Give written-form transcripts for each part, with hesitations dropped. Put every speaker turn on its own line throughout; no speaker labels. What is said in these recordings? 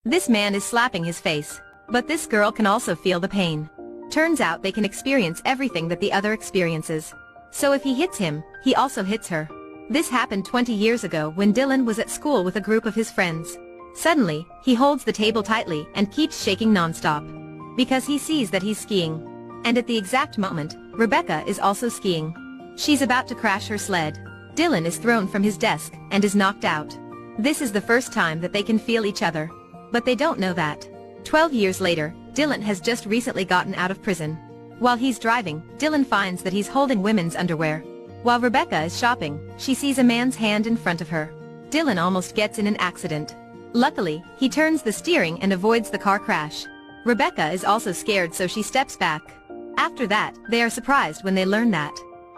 This man is slapping his face. But this girl can also feel the pain. Turns out they can experience everything that the other experiences. So if he hits him, he also hits her. This happened 20 years ago when Dylan was at school with a group of his friends. Suddenly, he holds the table tightly and keeps shaking non-stop. Because he sees that he's skiing. And at the exact moment, Rebecca is also skiing. She's about to crash her sled. Dylan is thrown from his desk and is knocked out. This is the first time that they can feel each other. But they don't know that. 12 years later, Dylan has just recently gotten out of prison. While he's driving, Dylan finds that he's holding women's underwear. While Rebecca is shopping, she sees a man's hand in front of her. Dylan almost gets in an accident. Luckily, he turns the steering and avoids the car crash. Rebecca is also scared, so she steps back. After that, they are surprised when they learn that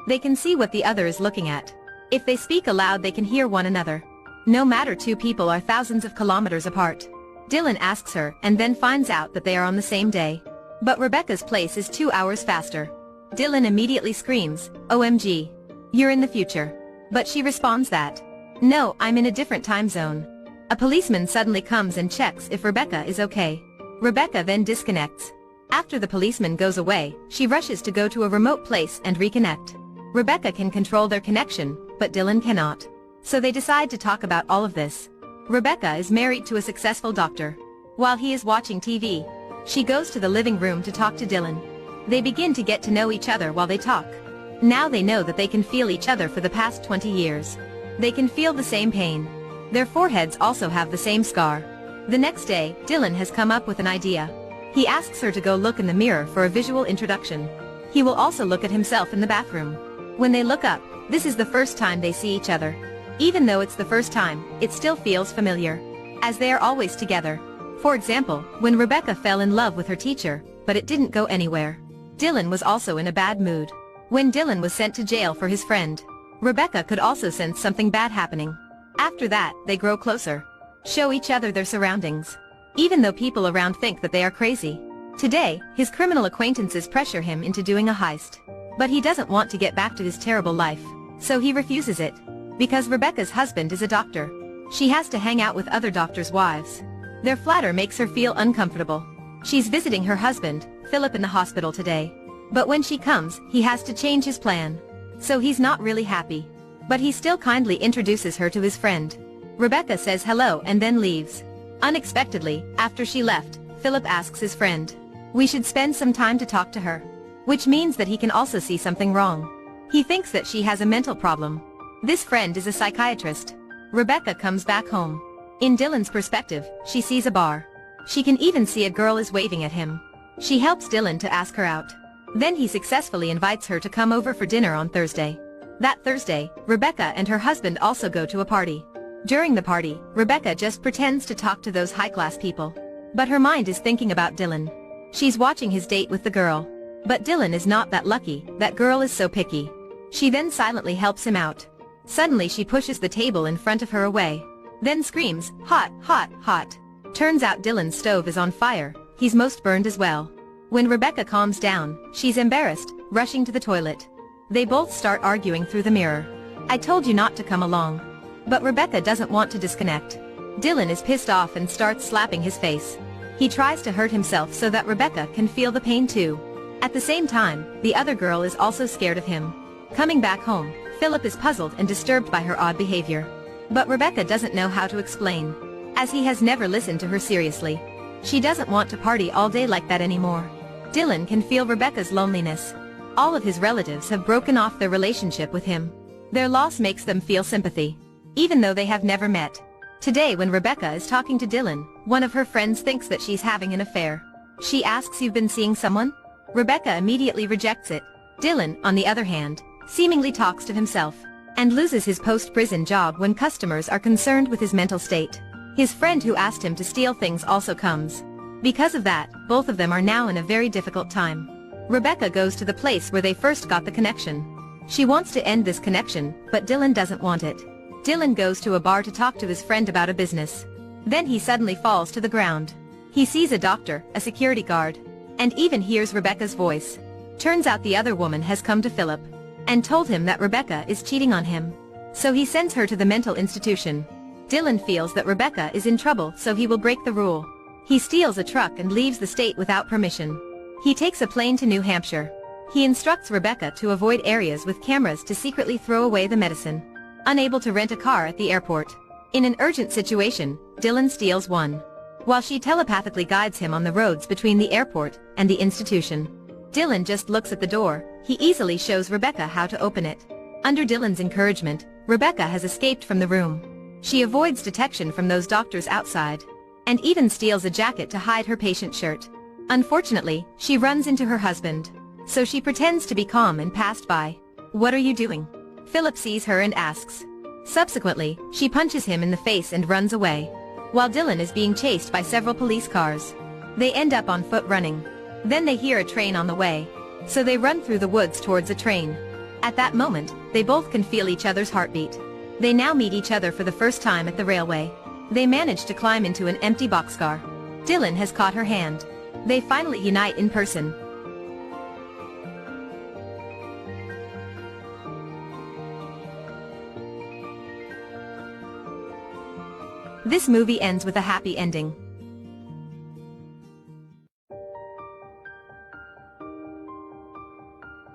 they can see what the other is looking at. If they speak aloud, they can hear one another. No matter two people are thousands of kilometers apart. Dylan asks her and then finds out that they are on the same day. But Rebecca's place is 2 hours faster. Dylan immediately screams, "OMG. You're in the future." But she responds that, "No, I'm in a different time zone." A policeman suddenly comes and checks if Rebecca is okay. Rebecca then disconnects. After the policeman goes away, she rushes to go to a remote place and reconnect. Rebecca can control their connection, but Dylan cannot. So they decide to talk about all of this. Rebecca is married to a successful doctor. While he is watching TV, she goes to the living room to talk to Dylan. They begin to get to know each other while they talk. Now they know that they can feel each other for the past 20 years. They can feel the same pain. Their foreheads also have the same scar. The next day, Dylan has come up with an idea. He asks her to go look in the mirror for a visual introduction. He will also look at himself in the bathroom. When they look up, this is the first time they see each other. Even though it's the first time, it still feels familiar. As they are always together. For example, when Rebecca fell in love with her teacher, but it didn't go anywhere. Dylan was also in a bad mood. When Dylan was sent to jail for his friend, Rebecca could also sense something bad happening. After that, they grow closer. Show each other their surroundings. Even though people around think that they are crazy. Today, his criminal acquaintances pressure him into doing a heist. But he doesn't want to get back to his terrible life. So he refuses it. Because Rebecca's husband is a doctor. She has to hang out with other doctors' wives. Their flatter makes her feel uncomfortable. She's visiting her husband, Philip, in the hospital today. But when she comes, he has to change his plan. So he's not really happy. But he still kindly introduces her to his friend. Rebecca says hello and then leaves. Unexpectedly, after she left, Philip asks his friend, "We should spend some time to talk to her." Which means that he can also see something wrong. He thinks that she has a mental problem. This friend is a psychiatrist. Rebecca comes back home. In Dylan's perspective, she sees a bar. She can even see a girl is waving at him. She helps Dylan to ask her out. Then he successfully invites her to come over for dinner on Thursday. That Thursday, Rebecca and her husband also go to a party. During the party, Rebecca just pretends to talk to those high-class people. But her mind is thinking about Dylan. She's watching his date with the girl. But Dylan is not that lucky, that girl is so picky. She then silently helps him out. Suddenly she pushes the table in front of her away. Then screams, "Hot, hot, hot." Turns out Dylan's stove is on fire, he's most burned as well. When Rebecca calms down, she's embarrassed, rushing to the toilet. They both start arguing through the mirror. "I told you not to come along." But Rebecca doesn't want to disconnect. Dylan is pissed off and starts slapping his face. He tries to hurt himself so that Rebecca can feel the pain too. At the same time, the other girl is also scared of him. Coming back home, Philip is puzzled and disturbed by her odd behavior. But Rebecca doesn't know how to explain. As he has never listened to her seriously. She doesn't want to party all day like that anymore. Dylan can feel Rebecca's loneliness. All of his relatives have broken off their relationship with him. Their loss makes them feel sympathy. Even though they have never met. Today when Rebecca is talking to Dylan, one of her friends thinks that she's having an affair. She asks, "You've been seeing someone?" Rebecca immediately rejects it. Dylan, on the other hand, seemingly talks to himself. And loses his post-prison job when customers are concerned with his mental state. His friend who asked him to steal things also comes. Because of that, both of them are now in a very difficult time. Rebecca goes to the place where they first got the connection. She wants to end this connection, but Dylan doesn't want it. Dylan goes to a bar to talk to his friend about a business. Then he suddenly falls to the ground. He sees a doctor, a security guard, and even hears Rebecca's voice. Turns out the other woman has come to Philip and told him that Rebecca is cheating on him. So he sends her to the mental institution. Dylan feels that Rebecca is in trouble, so he will break the rule. He steals a truck and leaves the state without permission. He takes a plane to New Hampshire. He instructs Rebecca to avoid areas with cameras to secretly throw away the medicine. Unable to rent a car at the airport. In an urgent situation, Dylan steals one. While she telepathically guides him on the roads between the airport and the institution. Dylan just looks at the door. He easily shows Rebecca how to open it. Under Dylan's encouragement, Rebecca has escaped from the room. She avoids detection from those doctors outside. And even steals a jacket to hide her patient shirt. Unfortunately, she runs into her husband. So she pretends to be calm and passed by. "What are you doing?" Philip sees her and asks. Subsequently, she punches him in the face and runs away. While Dylan is being chased by several police cars. They end up on foot running. Then they hear a train on the way. So they run through the woods towards a train. At that moment, they both can feel each other's heartbeat. They now meet each other for the first time at the railway. They manage to climb into an empty boxcar. Dylan has caught her hand. They finally unite in person. This movie ends with a happy ending.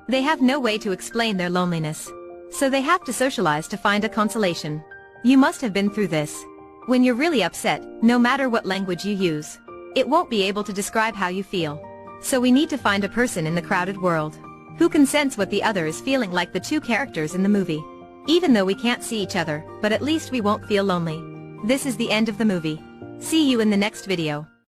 They have no way to explain their loneliness. So they have to socialize to find a consolation. You must have been through this. When you're really upset, no matter what language you use, it won't be able to describe how you feel. So we need to find a person in the crowded world who can sense what the other is feeling, like the two characters in the movie. Even though we can't see each other, but at least we won't feel lonely. This is the end of the movie. See you in the next video.